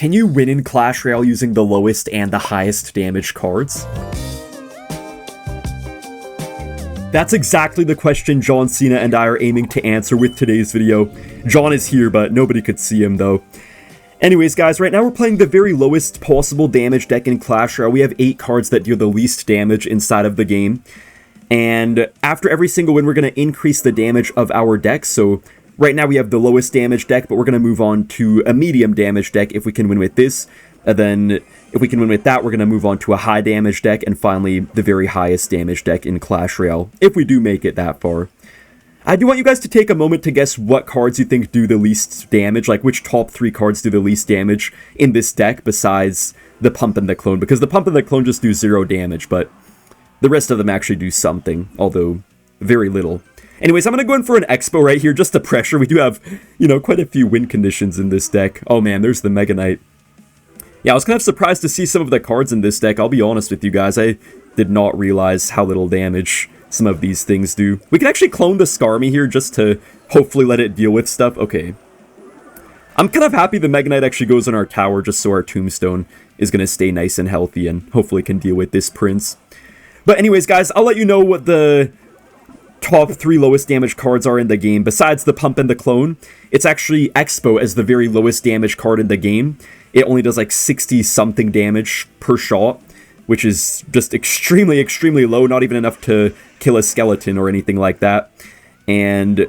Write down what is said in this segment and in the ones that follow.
Can you win in Clash Royale using the lowest and the highest damage cards? That's exactly the question John Cena and I are aiming to answer with today's video. John is here, but nobody could see him though. Anyways, guys, right now we're playing the very lowest possible damage deck in Clash Royale. We have 8 cards that deal the least damage inside of the game. And after every single win, we're going to increase the damage of our deck. So right now we have the lowest damage deck, but we're going to move on to a medium damage deck if we can win with this. And then if we can win with that, we're going to move on to a high damage deck, and finally the very highest damage deck in Clash Royale, if we do make it that far. I do want you guys to take a moment to guess what cards you think do the least damage, like which top 3 cards do the least damage in this deck besides the Pump and the Clone, because the Pump and the Clone just do 0 damage, but the rest of them actually do something, although very little. Anyways, I'm going to go in for an Xbow right here, just to pressure. We do have, quite a few win conditions in this deck. Oh man, there's the Mega Knight. Yeah, I was kind of surprised to see some of the cards in this deck, I'll be honest with you guys. I did not realize how little damage some of these things do. We can actually clone the Skarmy here just to hopefully let it deal with stuff. Okay. I'm kind of happy the Mega Knight actually goes on our tower just so our Tombstone is going to stay nice and healthy and hopefully can deal with this Prince. But anyways, guys, I'll let you know what the top 3 lowest damage cards are in the game. Besides the Pump and the Clone, it's actually Xbow as the very lowest damage card in the game. It only does like 60 something damage per shot, which is just extremely, extremely low, not even enough to kill a skeleton or anything like that. And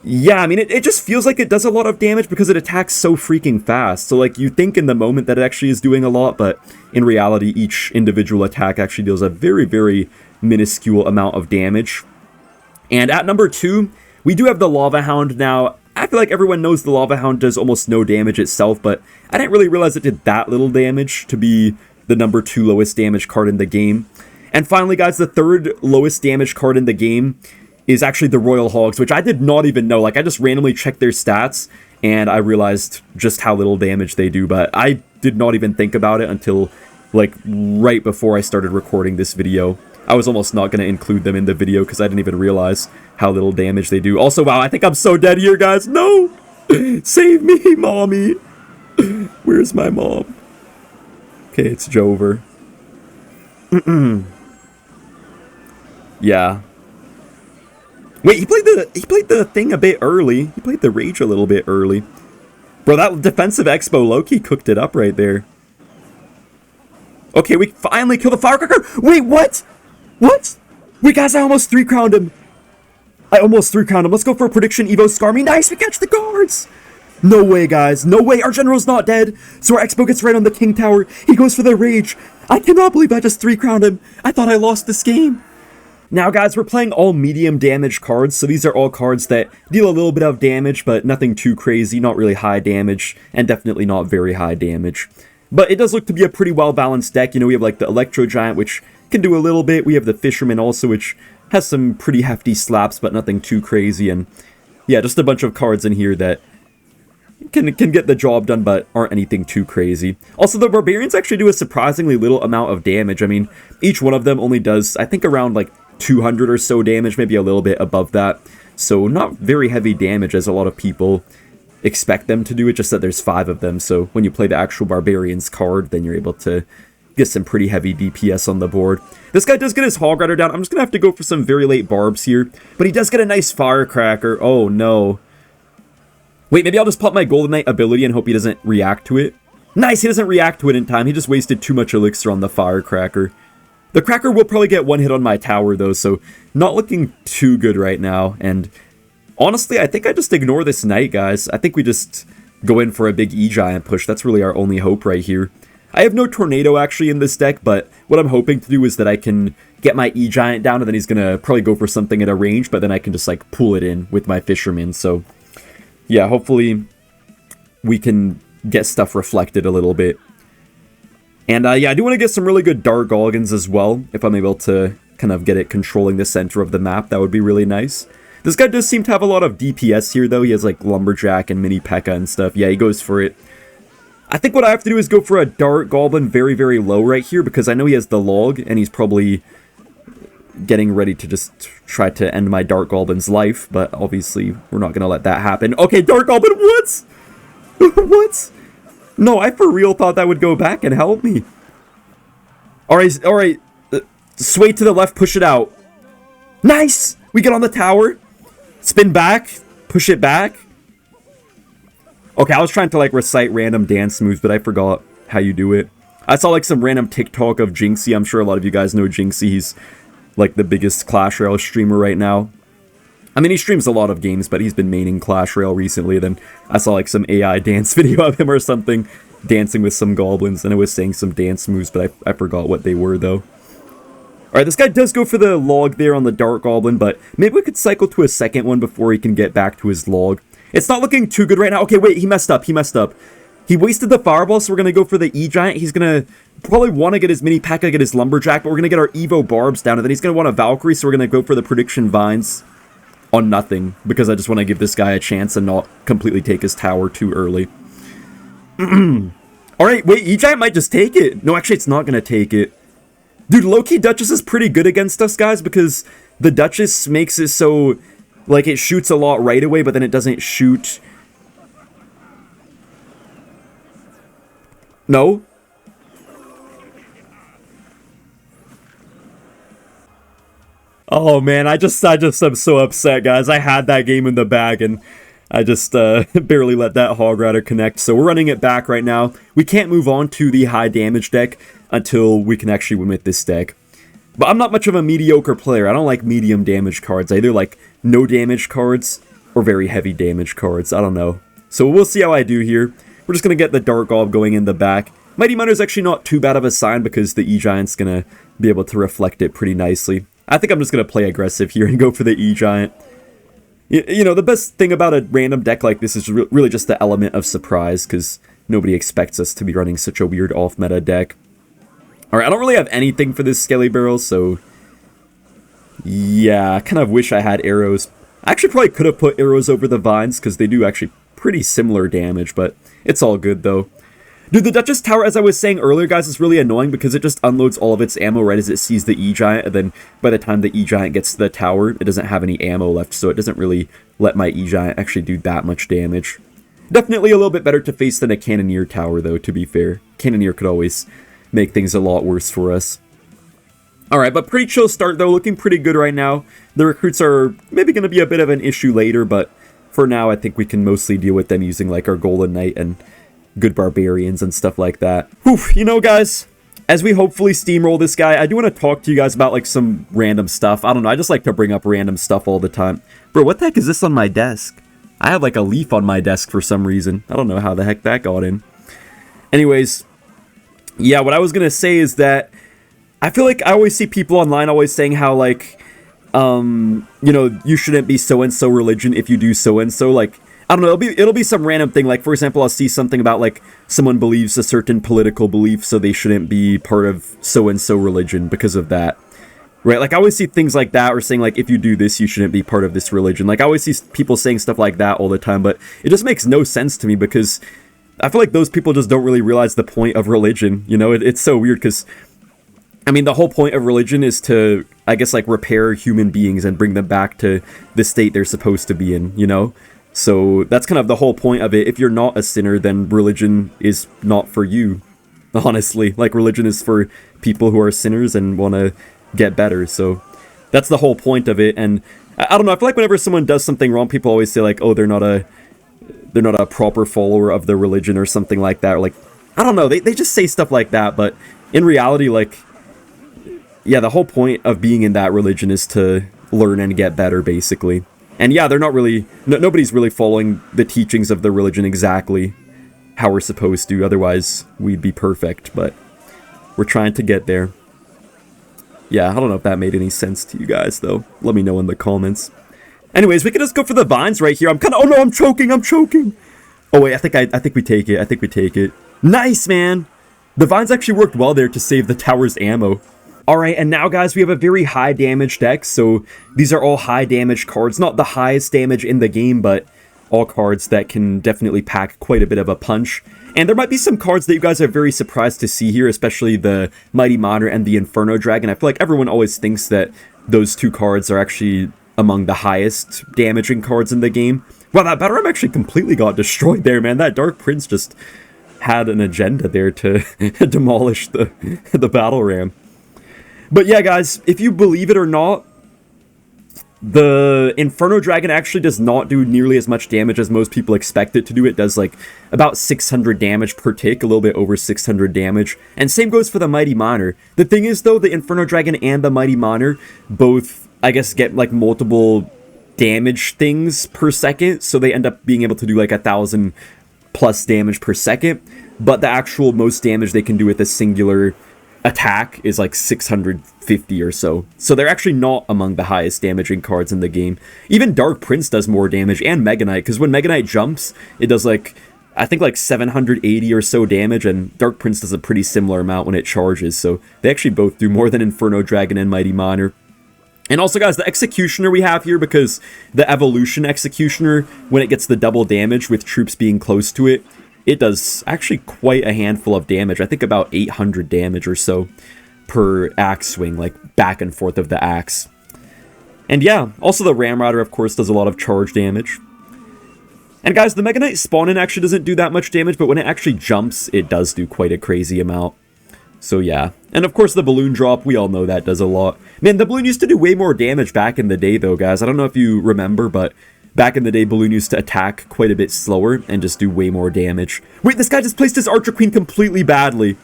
yeah, I mean, it just feels like it does a lot of damage because it attacks so freaking fast. So like you think in the moment that it actually is doing a lot, but in reality, each individual attack actually deals a very, very minuscule amount of damage. And at number 2, we do have the Lava Hound. Now, I feel like everyone knows the Lava Hound does almost no damage itself, but I didn't really realize it did that little damage to be the number 2 lowest damage card in the game. And finally, guys, the 3rd lowest damage card in the game is actually the Royal Hogs, which I did not even know. Like, I just randomly checked their stats, and I realized just how little damage they do, but I did not even think about it until, like, right before I started recording this video. I was almost not going to include them in the video because I didn't even realize how little damage they do. Also, wow, I think I'm so dead here, guys. No! Save me, mommy! Where's my mom? Okay, it's Jover. Yeah. Wait, he played the thing a bit early. He played the Rage a little bit early. Bro, that defensive Xbow low-key cooked it up right there. Okay, we finally kill the Firecracker! Wait, what? What? Wait, guys, I almost 3-crowned him. Let's go for a prediction. Evo Skarmy. Nice, we catch the guards! No way, guys. No way. Our general's not dead. So our Xbow gets right on the King Tower. He goes for the Rage. I cannot believe I just 3-crowned him. I thought I lost this game. Now, guys, we're playing all medium damage cards. So these are all cards that deal a little bit of damage, but nothing too crazy. Not really high damage, and definitely not very high damage. But it does look to be a pretty well-balanced deck. We have like the Electro Giant, which can do a little bit. We have the Fisherman also, which has some pretty hefty slaps, but nothing too crazy. And yeah, just a bunch of cards in here that can get the job done, but aren't anything too crazy. Also, the Barbarians actually do a surprisingly little amount of damage. I mean, each one of them only does, I think, around like 200 or so damage, maybe a little bit above that. So not very heavy damage as a lot of people expect them to do. It just that there's 5 of them, so when you play the actual Barbarians card, then you're able to get some pretty heavy DPS on the board. This guy does get his Hog Rider down. I'm just gonna have to go for some very late barbs here, but he does get a nice Firecracker. Oh no. Wait, maybe I'll just pop my Golden Knight ability and hope he doesn't react to it. Nice, he doesn't react to it in time. He just wasted too much elixir on the Firecracker. The Cracker will probably get 1 hit on my tower though, so not looking too good right now. And honestly, I think I just ignore this Knight, guys. I think we just go in for a big E-Giant push. That's really our only hope right here. I have no Tornado actually in this deck, but what I'm hoping to do is that I can get my E-Giant down, and then he's going to probably go for something at a range, but then I can just like pull it in with my Fisherman. So yeah, hopefully we can get stuff reflected a little bit. And yeah, I do want to get some really good Dark Golgons as well. If I'm able to kind of get it controlling the center of the map, that would be really nice. This guy does seem to have a lot of DPS here, though. He has, like, Lumberjack and Mini Pekka and stuff. Yeah, he goes for it. I think what I have to do is go for a Dart Goblin very, very low right here, because I know he has the Log, and he's probably getting ready to just try to end my Dart Goblin's life, but obviously we're not going to let that happen. Okay, Dart Goblin, what? What? No, I for real thought that would go back and help me. Alright, alright. Sway to the left, push it out. Nice! We get on the tower. Spin back. Push it back. Okay, I was trying to, like, recite random dance moves, but I forgot how you do it. I saw, like, some random TikTok of Jinxie. I'm sure a lot of you guys know Jinxie. He's, like, the biggest Clash Royale streamer right now. I mean, he streams a lot of games, but he's been maining Clash Royale recently. Then I saw, like, some AI dance video of him or something, dancing with some goblins, and it was saying some dance moves, but I forgot what they were, though. Alright, this guy does go for the log there on the Dark Goblin, but maybe we could cycle to a second one before he can get back to his log. It's not looking too good right now. Okay, wait, he messed up, he messed up. He wasted the Fireball, so we're going to go for the E-Giant. He's going to probably want to get his Mini Pekka, get his Lumberjack, but we're going to get our Evo Barbs down, and then he's going to want a Valkyrie, so we're going to go for the Prediction Vines on nothing, because I just want to give this guy a chance and not completely take his tower too early. Alright, wait, E-Giant might just take it. No, actually, it's not going to take it. Dude, low-key Duchess is pretty good against us, guys, because the Duchess makes it so, like, it shoots a lot right away, but then it doesn't shoot. No? Oh, man, I just am so upset, guys. I had that game in the bag, and I just barely let that Hog Rider connect. So we're running it back right now. We can't move on to the high damage deck until we can actually win with this deck. But I'm not much of a mediocre player. I don't like medium damage cards. I either like no damage cards or very heavy damage cards. I don't know. So we'll see how I do here. We're just going to get the Dark Gob going in the back. Mighty Miner is actually not too bad of a sign because the E-Giant's going to be able to reflect it pretty nicely. I think I'm just going to play aggressive here and go for the E-Giant. You know, the best thing about a random deck like this is really just the element of surprise, because nobody expects us to be running such a weird off-meta deck. Alright, I don't really have anything for this Skelly Barrel, so yeah, I kind of wish I had arrows. I actually probably could have put arrows over the vines, because they do actually pretty similar damage, but it's all good, though. Dude, the Duchess Tower, as I was saying earlier, guys, is really annoying because it just unloads all of its ammo right as it sees the E-Giant, and then by the time the E-Giant gets to the tower, it doesn't have any ammo left, so it doesn't really let my E-Giant actually do that much damage. Definitely a little bit better to face than a Cannoneer Tower, though, to be fair. Cannoneer could always make things a lot worse for us. Alright, but pretty chill start, though, looking pretty good right now. The recruits are maybe going to be a bit of an issue later, but for now, I think we can mostly deal with them using, like, our Golden Knight and good barbarians and stuff like that. Whew, you know, guys, as we hopefully steamroll this guy, I do want to talk to you guys about, like, some random stuff. I don't know, I just like to bring up random stuff all the time. Bro, what the heck is this on my desk? I have, like, a leaf on my desk for some reason. I don't know how the heck that got in. Anyways, yeah, what I was gonna say is that I feel like I always see people online always saying how, like, you know, you shouldn't be so-and-so religion if you do so-and-so, like, I don't know, it'll be some random thing, like, for example, I'll see something about, like, someone believes a certain political belief, so they shouldn't be part of so-and-so religion because of that, right? Like, I always see things like that, or saying, like, if you do this, you shouldn't be part of this religion. Like, I always see people saying stuff like that all the time, but it just makes no sense to me, because I feel like those people just don't really realize the point of religion, you know? It's so weird, because, I mean, the whole point of religion is to, I guess, like, repair human beings and bring them back to the state they're supposed to be in, you know? So that's kind of the whole point of it. If you're not a sinner, then religion is not for you, honestly. Like, religion is for people who are sinners and want to get better. So that's the whole point of it. And I don't know, I feel like whenever someone does something wrong, people always say, like, oh, they're not a proper follower of the religion or something like that. Or, like, I don't know, they just say stuff like that. But in reality, like, yeah, the whole point of being in that religion is to learn and get better, basically. And yeah, they're not really, nobody's really following the teachings of the religion exactly how we're supposed to, otherwise we'd be perfect, but we're trying to get there. Yeah, I don't know if that made any sense to you guys, though. Let me know in the comments. Anyways, we can just go for the vines right here. Oh no, I'm choking! Oh wait, I think we take it. Nice, man! The vines actually worked well there to save the tower's ammo. Alright, and now, guys, we have a very high damage deck, so these are all high damage cards. Not the highest damage in the game, but all cards that can definitely pack quite a bit of a punch. And there might be some cards that you guys are very surprised to see here, especially the Mighty Monitor and the Inferno Dragon. I feel like everyone always thinks that those two cards are actually among the highest damaging cards in the game. Wow, that Battle Ram actually completely got destroyed there, man. That Dark Prince just had an agenda there to demolish the battle ram. But yeah, guys, if you believe it or not, the Inferno Dragon actually does not do nearly as much damage as most people expect it to do. It does like about 600 damage per tick, a little bit over 600 damage. And same goes for the Mighty Miner. The thing is though, the Inferno Dragon and the Mighty Miner both, I guess, get like multiple damage things per second. So they end up being able to do like 1,000 plus damage per second. But the actual most damage they can do with a singular attack is like 650 or so. So they're actually not among the highest damaging cards in the game. Even Dark Prince does more damage, and Mega Knight, because when Mega Knight jumps, it does like, I think like 780 or so damage, and Dark Prince does a pretty similar amount when it charges, so they actually both do more than Inferno Dragon and Mighty Miner. And also, guys, the Executioner we have here, because the Evolution Executioner, when it gets the double damage with troops being close to it, it does actually quite a handful of damage. I think about 800 damage or so per axe swing, like back and forth of the axe. And yeah, also the Ramrider, of course, does a lot of charge damage. And guys, the Mega Knight spawn-in actually doesn't do that much damage, but when it actually jumps, it does do quite a crazy amount. So yeah. And of course the Balloon Drop, we all know that does a lot. Man, the Balloon used to do way more damage back in the day though, guys. I don't know if you remember, but back in the day, Balloon used to attack quite a bit slower and just do way more damage. Wait, this guy just placed his Archer Queen completely badly.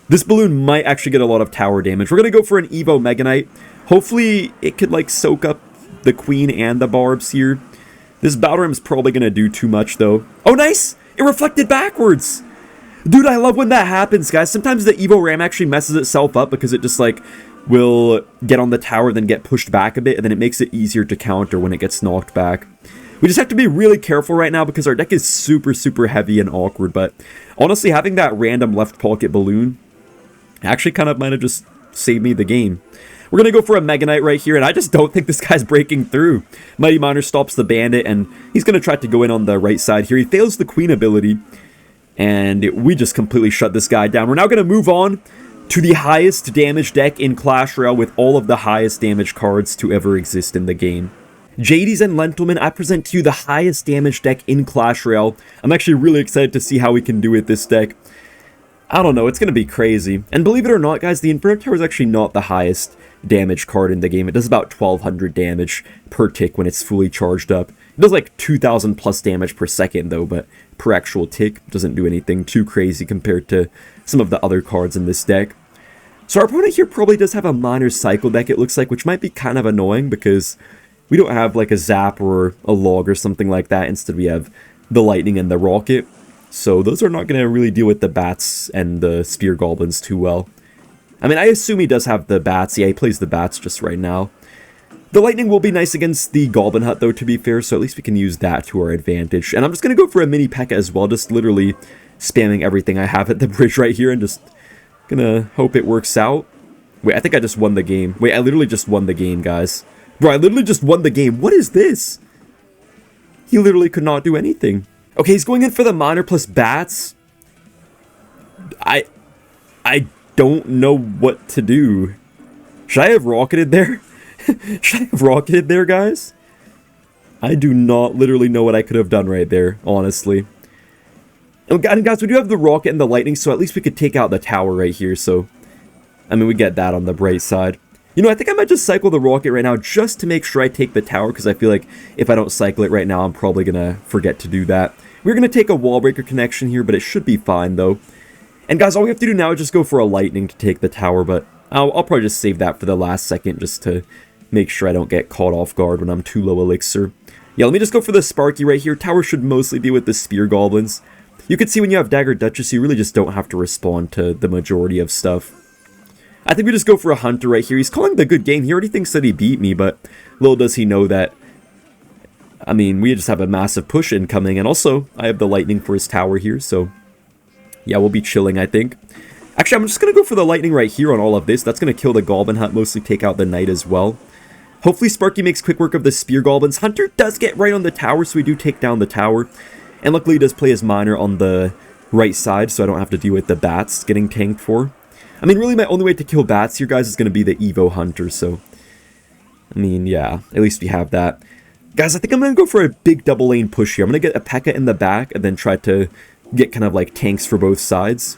This Balloon might actually get a lot of tower damage. We're going to go for an Evo Mega Knight. Hopefully, it could, like, soak up the Queen and the Barbs here. This Battle Ram's probably going to do too much, though. Oh, nice! It reflected backwards! Dude, I love when that happens, guys. Sometimes the Evo Ram actually messes itself up because it just, like, will get on the tower, then get pushed back a bit, and then it makes it easier to counter when it gets knocked back. We just have to be really careful right now because our deck is super, super heavy and awkward, but honestly, having that random left pocket balloon actually kind of might have just saved me the game. We're going to go for a Mega Knight right here, and I just don't think this guy's breaking through. Mighty Miner stops the Bandit, and he's going to try to go in on the right side here. He fails the Queen ability, and we just completely shut this guy down. We're now going to move on to the highest damage deck in Clash Royale with all of the highest damage cards to ever exist in the game. JDs and Lentilman, I present to you the highest damage deck in Clash Royale. I'm actually really excited to see how we can do with this deck. I don't know, it's going to be crazy. And believe it or not, guys, the Inferno Tower is actually not the highest damage card in the game. It does about 1200 damage per tick when it's fully charged up. It does like 2000 plus damage per second though, but per actual tick doesn't do anything too crazy compared to some of the other cards in this deck. So our opponent here probably does have a minor cycle deck, it looks like, which might be kind of annoying because we don't have like a Zap or a Log or something like that. Instead we have the Lightning and the Rocket. So those are not going to really deal with the Bats and the Spear Goblins too well. I mean, I assume he does have the Bats. Yeah, he plays the Bats just right now. The Lightning will be nice against the Goblin Hut though, to be fair, so at least we can use that to our advantage. And I'm just going to go for a mini Pekka as well, just literally spamming everything I have at the bridge right here and just gonna hope it works out. Wait, I think I just won the game. Wait, I literally just won the game, guys. Bro, I literally just won the game. What is this? He literally could not do anything. Okay, he's going in for the Miner plus Bats. I don't know what to do. Should I have rocketed there? Should I have rocketed there, guys? I do not literally know what I could have done right there, honestly. And guys, we do have the Rocket and the Lightning, so at least we could take out the tower right here, so I mean, we get that on the bright side. You know, I think I might just cycle the Rocket right now just to make sure I take the tower, because I feel like if I don't cycle it right now, I'm probably going to forget to do that. We're going to take a Wall Breaker connection here, but it should be fine, though. And guys, all we have to do now is just go for a Lightning to take the tower, but I'll probably just save that for the last second just to make sure I don't get caught off guard when I'm too low elixir. Yeah, let me just go for the Sparky right here. Tower should mostly be with the Spear Goblins. You can see when you have Dagger Duchess, you really just don't have to respond to the majority of stuff. I think we just go for a Hunter right here. He's calling the good game. He already thinks that he beat me, but little does he know that, I mean, we just have a massive push incoming, and also, I have the Lightning for his tower here, so yeah, we'll be chilling, I think. Actually, I'm just going to go for the Lightning right here on all of this. That's going to kill the Goblin Hut, mostly take out the Knight as well. Hopefully, Sparky makes quick work of the Spear Goblins. Hunter does get right on the tower, so we do take down the tower. And luckily, he does play his Miner on the right side, so I don't have to deal with the Bats getting tanked for. I mean, really, my only way to kill Bats here, guys, is going to be the Evo Hunter, so I mean, yeah, at least we have that. Guys, I think I'm going to go for a big double lane push here. I'm going to get a Pekka in the back and then try to get kind of like tanks for both sides.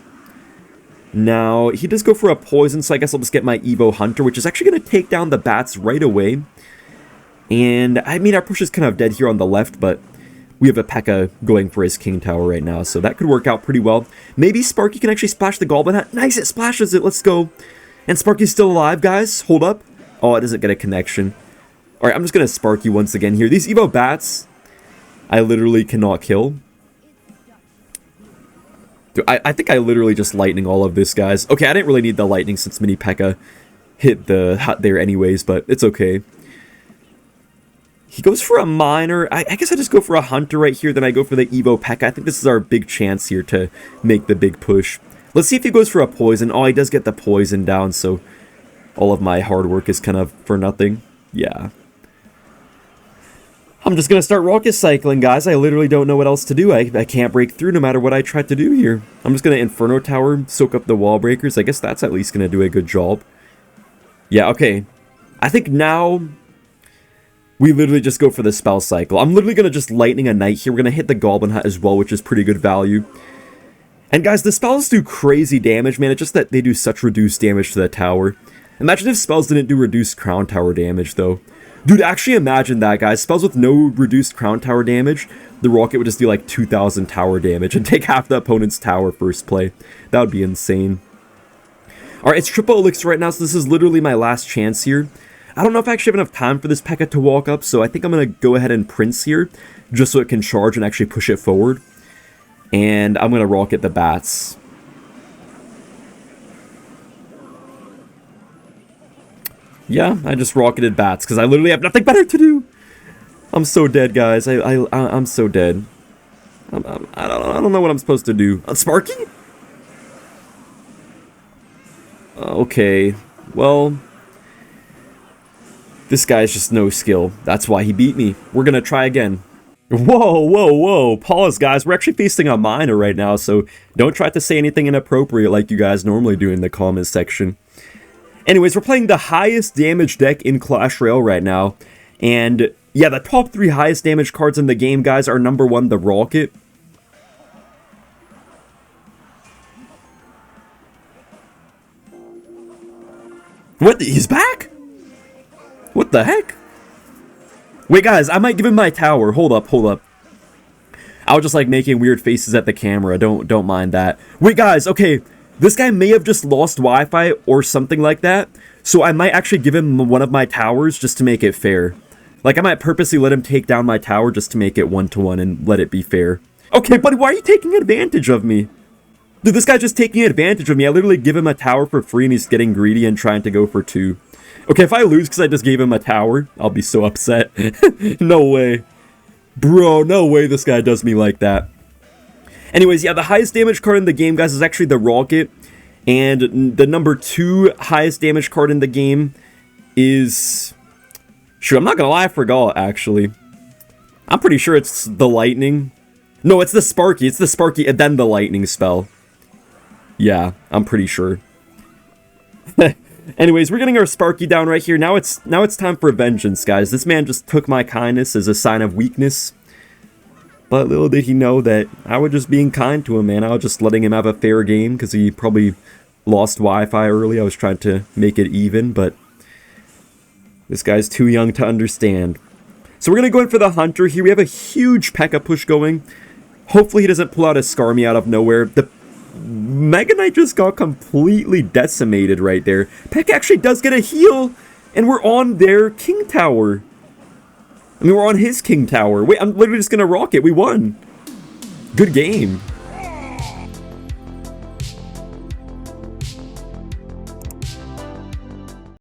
Now, he does go for a poison, so I guess I'll just get my Evo Hunter, which is actually going to take down the bats right away. And, I mean, our push is kind of dead here on the left, but we have a Pekka going for his King Tower right now, so that could work out pretty well. Maybe Sparky can actually splash the Goblin Hat. Nice, it splashes it, let's go. And Sparky's still alive, guys. Hold up. Oh, it doesn't get a connection. Alright, I'm just going to Sparky once again here. These Evo Bats, I literally cannot kill. Dude, I think I literally just lightning all of this, guys. Okay, I didn't really need the lightning since Mini Pekka hit the hut there anyways, but it's okay. He goes for a miner. I guess I just go for a hunter right here, then I go for the Evo Pekka. I think this is our big chance here to make the big push. Let's see if he goes for a poison. Oh, he does get the poison down, so all of my hard work is kind of for nothing. Yeah. I'm just going to start rocket cycling, guys. I literally don't know what else to do. I can't break through no matter what I try to do here. I'm just going to Inferno Tower, soak up the wall breakers. I guess that's at least going to do a good job. Yeah, okay. I think now we literally just go for the spell cycle. I'm literally going to just lightning a knight here. We're going to hit the Goblin Hut as well, which is pretty good value. And guys, the spells do crazy damage, man. It's just that they do such reduced damage to the tower. Imagine if spells didn't do reduced crown tower damage, though. Dude, actually imagine that, guys. Spells with no reduced crown tower damage, the rocket would just do like 2,000 tower damage and take half the opponent's tower first play. That would be insane. Alright, it's triple elixir right now, so this is literally my last chance here. I don't know if I actually have enough time for this Pekka to walk up, so I think I'm going to go ahead and Prince here, just so it can charge and actually push it forward. And I'm going to rocket the bats. Yeah, I just rocketed bats, because I literally have nothing better to do. I'm so dead, guys. I'm so dead. I don't know what I'm supposed to do. Sparky? Okay, well, this guy's just no skill. That's why he beat me. We're gonna try again. Whoa, whoa, whoa. Pause, guys. We're actually facing a miner right now, so don't try to say anything inappropriate like you guys normally do in the comments section. Anyways, we're playing the highest damage deck in Clash Royale right now. And yeah, the top 3 highest damage cards in the game, guys, are number 1, the Rocket. What? He's back? What the heck? Wait, guys, I might give him my tower. Hold up, hold up. I was just like making weird faces at the camera. Don't mind that. Wait, guys, okay. This guy may have just lost Wi-Fi or something like that, so I might actually give him one of my towers just to make it fair. Like, I might purposely let him take down my tower just to make it 1-to-1 and let it be fair. Okay, buddy, why are you taking advantage of me? Dude, this guy's just taking advantage of me. I literally give him a tower for free and he's getting greedy and trying to go for 2. Okay, if I lose because I just gave him a tower, I'll be so upset. No way. Bro, no way this guy does me like that. Anyways, yeah, the highest damage card in the game, guys, is actually the Rocket. And the number 2 highest damage card in the game is... Sure, I'm not gonna lie, I forgot, actually. I'm pretty sure it's the Lightning. No, it's the Sparky. It's the Sparky and then the Lightning spell. Yeah, I'm pretty sure. Anyways, we're getting our Sparky down right here. Now it's time for vengeance, guys. This man just took my kindness as a sign of weakness. But little did he know that I was just being kind to him, man. I was just letting him have a fair game because he probably lost Wi-Fi early. I was trying to make it even, but this guy's too young to understand. So we're going to go in for the Hunter here. We have a huge Pekka push going. Hopefully he doesn't pull out a Skarmy out of nowhere. The Mega Knight just got completely decimated right there. Pekka actually does get a heal, and we're on their King Tower. I mean, we're on his King Tower. Wait, I'm literally just going to rock it. We won. Good game.